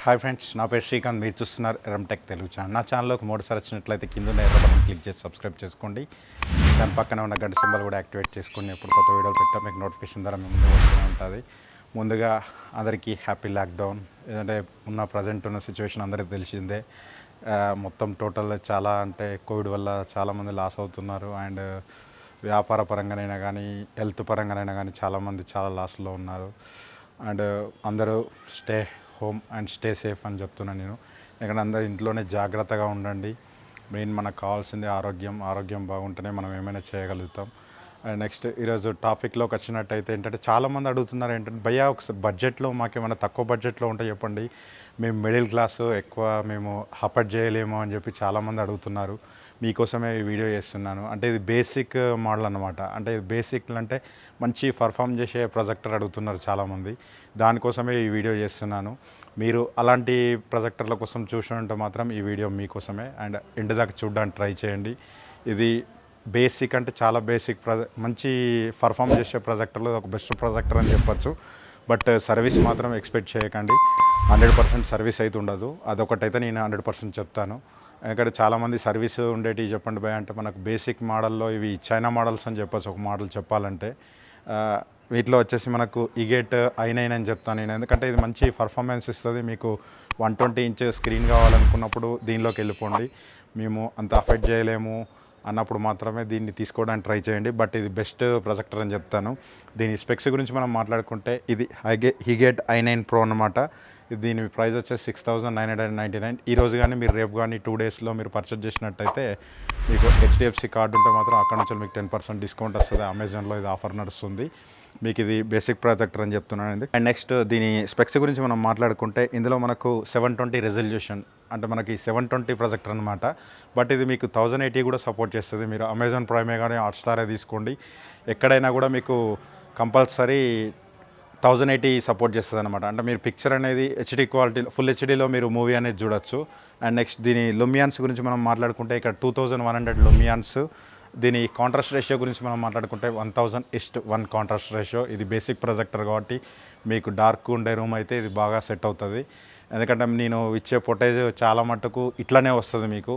Hi friends, నా పేరు శ్రీకాంత్. మీరు చూస్తున్నారు ఎర్రం టెక్ తెలుగు ఛానల్. నా ఛానల్లోకి మూడుసారి వచ్చినట్లయితే కింద ఎర్ర బటన్ క్లిక్ చేసి సబ్స్క్రైబ్ చేసుకోండి. దాని పక్కన ఉన్న గంట సింబల్ కూడా యాక్టివేట్ చేసుకొని ఎప్పుడు కొత్త వీడియోలు పెట్టా మీకు నోటిఫికేషన్ ద్వారా మీ ముందు వస్తూనే ఉంటుంది. ముందుగా అందరికీ హ్యాపీ లాక్డౌన్. ఎందుకంటే ఉన్న ప్రజెంట్ ఉన్న సిచ్యువేషన్ అందరికీ తెలిసిందే. మొత్తం టోటల్ చాలా అంటే కోవిడ్ వల్ల చాలామంది లాస్ అవుతున్నారు. అండ్ వ్యాపార పరంగానైనా కానీ హెల్త్ పరంగానైనా కానీ చాలామంది చాలా లాస్లో ఉన్నారు. అండ్ అందరూ stay home and stay safe అని చెప్తున్నాను నేను. ఎందుకంటే అందరూ ఇంట్లోనే జాగ్రత్తగా ఉండండి. మెయిన్ మనకు కావాల్సింది ఆరోగ్యం బాగుంటేనే మనం ఏమైనా చేయగలుగుతాం. అండ్ నెక్స్ట్ ఈరోజు టాపిక్లోకి వచ్చినట్టయితే ఏంటంటే చాలామంది అడుగుతున్నారు ఏంటంటే భయ్యా ఒకసారి బడ్జెట్లో మాకేమైనా తక్కువ బడ్జెట్లో ఉంటే చెప్పండి, మేము మిడిల్ క్లాసు ఎక్కువ మేము అఫోర్డ్ చేయలేము అని చెప్పి చాలామంది అడుగుతున్నారు. మీకోసమే ఈ వీడియో చేస్తున్నాను. అంటే ఇది బేసిక్ మోడల్ అనమాట. అంటే ఇది బేసిక్ అంటే మంచి పర్ఫామ్ చేసే ప్రొజెక్టర్ అడుగుతున్నారు చాలామంది. దానికోసమే ఈ వీడియో చేస్తున్నాను. మీరు అలాంటి ప్రొజెక్టర్ల కోసం చూసినట్టు మాత్రం ఈ వీడియో మీకోసమే. అండ్ ఎండ్ దాకా చూడడానికి ట్రై చేయండి. ఇది బేసిక్ అంటే చాలా బేసిక్ మంచి పర్ఫామ్ చేసే ప్రొజెక్టర్లో ఒక బెస్ట్ ప్రొజెక్టర్ అని చెప్పచ్చు. బట్ సర్వీస్ మాత్రం ఎక్స్పెక్ట్ చేయకండి. 100% సర్వీస్ అయితే ఉండదు. అదొకటైతే నేను 100% చెప్తాను. ఎందుకంటే చాలామంది సర్వీస్ ఉండేటివి చెప్పండి భయ అంటే మనకు బేసిక్ మోడల్లో ఇవి చైనా మోడల్స్ అని చెప్పచ్చు. ఒక మోడల్ చెప్పాలంటే వీటిలో వచ్చేసి మనకు ఇగేట్ i9 అని చెప్తాను నేను. ఎందుకంటే ఇది మంచి పర్ఫార్మెన్స్ ఇస్తుంది. మీకు 120 ఇంచ్ స్క్రీన్ కావాలనుకున్నప్పుడు దీనిలోకి వెళ్ళిపోండి. మేము అంత అఫోర్డ్ చేయలేము అన్నప్పుడు మాత్రమే దీన్ని తీసుకోవడానికి ట్రై చేయండి. బట్ ఇది బెస్ట్ ప్రొజెక్టర్ అని చెప్తాను. దీని స్పెక్స్ గురించి మనం మాట్లాడుకుంటే ఇది హిగేట్ i9 Pro అనమాట. దీని ప్రైస్ వచ్చేసి 6,999. ఈరోజు కానీ మీరు రేపు కానీ 2 డేస్లో మీరు పర్చేజ్ చేసినట్టయితే మీకు HDFC కార్డు ఉంటే మాత్రం అక్కడ నుంచి మీకు 10% డిస్కౌంట్ వస్తుంది. అమెజాన్లో ఇది ఆఫర్ నడుస్తుంది. మీకు ఇది బేసిక్ ప్రొజెక్టర్ అని చెప్తున్నాను. అండ్ నెక్స్ట్ దీని స్పెక్స్ గురించి మనం మాట్లాడుకుంటే ఇందులో మనకు 720 రెజల్యూషన్ అంటే మనకి 720 ప్రొజెక్టర్ అనమాట. బట్ ఇది మీకు 1080 కూడా సపోర్ట్ చేస్తుంది. మీరు అమెజాన్ ప్రైమే కానీ హాట్స్టారే తీసుకోండి, ఎక్కడైనా కూడా మీకు కంపల్సరీ 1080 సపోర్ట్ చేస్తుంది అనమాట. అంటే మీరు పిక్చర్ అనేది హెచ్డీ క్వాలిటీ ఫుల్ హెచ్డీలో మీరు మూవీ అనేది చూడొచ్చు. అండ్ నెక్స్ట్ దీని లుమియాన్స్ గురించి మనం మాట్లాడుకుంటే ఇక్కడ 2100 లుమియాన్స్. దీని కాంట్రాస్ట్ రేషియో గురించి మనం మాట్లాడుకుంటే 1000:1 కాంట్రాస్ట్ రేషియో. ఇది బేసిక్ ప్రొజెక్టర్ కాబట్టి మీకు డార్క్ ఉండే రూమ్ అయితే ఇది బాగా సెట్ అవుతుంది. ఎందుకంటే నేను ఇచ్చే ఫుటేజ్ చాలా మట్టుకు ఇట్లానే వస్తుంది మీకు.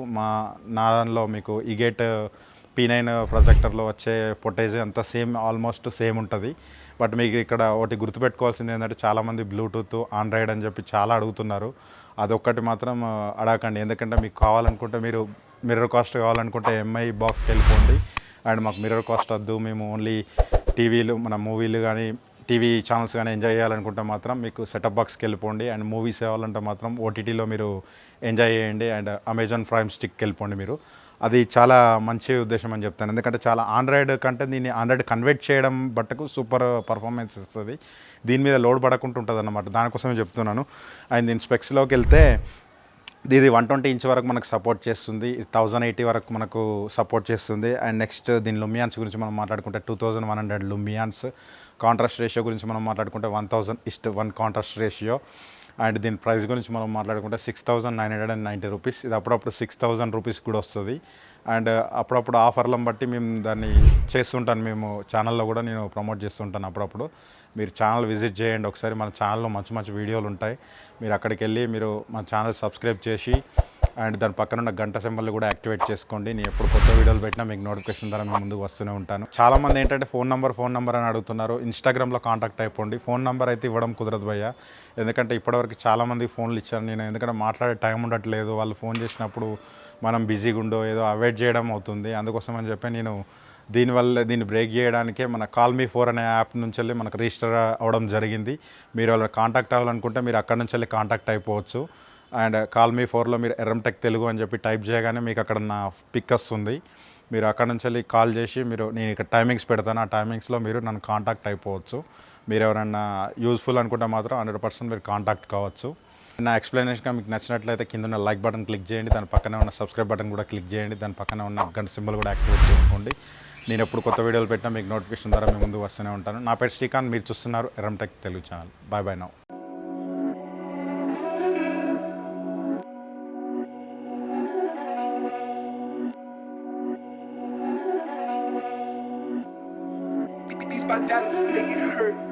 నా దానిలో మీకు ఇగేట్ P9 ప్రొజెక్టర్లో వచ్చే ఫుటేజ్ అంతా ఆల్మోస్ట్ సేమ్ ఉంటుంది. బట్ మీకు ఇక్కడ ఒకటి గుర్తుపెట్టుకోవాల్సింది ఏంటంటే చాలామంది బ్లూటూత్ ఆండ్రాయిడ్ అని చెప్పి చాలా అడుగుతున్నారు. అదొక్కటి మాత్రం అడగకండి. ఎందుకంటే మీకు కావాలనుకుంటే మీరు మిర్రర్ కాస్ట్ కావాలనుకుంటే MI బాక్స్కి వెళ్ళిపోండి. అండ్ మాకు మిర్రర్ కాస్ట్ వద్దు, మేము ఓన్లీ టీవీలు మన మూవీలు కానీ టీవీ ఛానల్స్ కానీ ఎంజాయ్ చేయాలనుకుంటే మాత్రం మీకు సెటప్ బాక్స్కి వెళ్ళిపోండి. అండ్ మూవీస్ కావాలంటే మాత్రం OTTలో మీరు ఎంజాయ్ చేయండి. అండ్ అమెజాన్ ప్రైమ్ స్టిక్కి వెళ్ళిపోండి మీరు. అది చాలా మంచి ఉద్దేశం అని చెప్తాను. ఎందుకంటే చాలా ఆండ్రాయిడ్ కంటే దీన్ని ఆండ్రాయిడ్ కన్వర్ట్ చేయడం బట్టకు సూపర్ పర్ఫార్మెన్స్ ఇస్తుంది. దీని మీద లోడ్ పడకుండా ఉంటుంది అన్నమాట. దానికోసమే చెప్తున్నాను. అండ్ దీని స్పెక్స్లోకి వెళ్తే ఇది 120 ఇంచ్ వరకు మనకు సపోర్ట్ చేస్తుంది. 1080 వరకు మనకు సపోర్ట్ చేస్తుంది. అండ్ నెక్స్ట్ దీని లుమియాన్స్ గురించి మనం మాట్లాడుకుంటే 2100 లుమియాన్స్. కాంట్రాస్ట్ రేషియో గురించి మనం మాట్లాడుకుంటే 1000:1 కాంట్రాస్ట్ రేషియో. అండ్ దీని ప్రైస్ గురించి మనం మాట్లాడుకుంటే 6,990 రూపీస్. ఇది అప్పుడప్పుడు 6,000 రూపీస్ కూడా వస్తుంది. అండ్ అప్పుడప్పుడు ఆఫర్లను బట్టి మేము దాన్ని చేస్తుంటాను. మేము ఛానల్లో కూడా నేను ప్రమోట్ చేస్తుంటాను అప్పుడప్పుడు. మీరు ఛానల్ విజిట్ చేయండి ఒకసారి. మన ఛానల్లో మంచి మంచి వీడియోలు ఉంటాయి. మీరు అక్కడికి వెళ్ళి మీరు మన ఛానల్ సబ్స్క్రైబ్ చేసి అండ్ దాని పక్కన ఉన్న గంట సింబల్ కూడా యాక్టివేట్ చేసుకోండి. నేను ఎప్పుడు కొత్త వీడియోలు పెట్టినా మీకు నోటిఫికేషన్ ద్వారా మేము ముందుకు వస్తూనే ఉంటాను. చాలామంది ఏంటంటే ఫోన్ నెంబర్ అని అడుగుతున్నారు. ఇన్స్టాగ్రామ్లో కాంటాక్ట్ అయిపోండి. ఫోన్ నెంబర్ అయితే ఇవ్వడం కుదరదు భయ్య. ఎందుకంటే ఇప్పటివరకు చాలామంది ఫోన్లు ఇచ్చాను నేను. ఎందుకంటే మాట్లాడే టైం ఉండట్లేదు. వాళ్ళు ఫోన్ చేసినప్పుడు మనం బిజీగా ఉండో ఏదో అవాయిడ్ చేయడం అవుతుంది. అందుకోసం అని చెప్పి నేను దీన్ని బ్రేక్ చేయడానికే మన కాల్ మీ 4 అనే యాప్ నుంచి వెళ్ళి మనకు రిజిస్టర్ అవ్వడం జరిగింది. మీరు వాళ్ళ కాంటాక్ట్ అవ్వాలనుకుంటే మీరు అక్కడ నుంచి వెళ్ళి కాంటాక్ట్ అయిపోవచ్చు. అండ్ కాల్ మీ 4లో మీరు ఎర్రం టెక్ తెలుగు అని చెప్పి టైప్ చేయగానే మీకు అక్కడ నా పిక్ వస్తుంది. మీరు అక్కడ నుంచి వెళ్ళి కాల్ చేసి నేను ఇక్కడ టైమింగ్స్ పెడతాను. ఆ టైమింగ్స్లో మీరు నన్ను కాంటాక్ట్ అయిపోవచ్చు. మీరు ఎవరైనా యూజ్ఫుల్ అనుకుంటే మాత్రం 100% మీరు కాంటాక్ట్ కావచ్చు. నా ఎక్స్ప్లెనేషన్ మీకు నచ్చినట్లయితే కింద ఉన్న లైక్ బటన్ క్లిక్ చేయండి. దాని పక్కనే ఉన్న సబ్స్క్రైబ్ బటన్ కూడా క్లిక్ చేయండి. దాని పక్కనే ఉన్న గంట సింబల్ కూడా యాక్టివేట్ చేసుకోండి. నేను ఎప్పుడు కొత్త వీడియోలు పెట్టినా మీకు నోటిఫికేషన్ ద్వారా మీ ముందు వస్తూనే ఉంటాను. నా పేరు శ్రీకాంత్. మీరు చూస్తున్నారు Erram tech Telugu channel. Bye now. These my dollars make it hurt.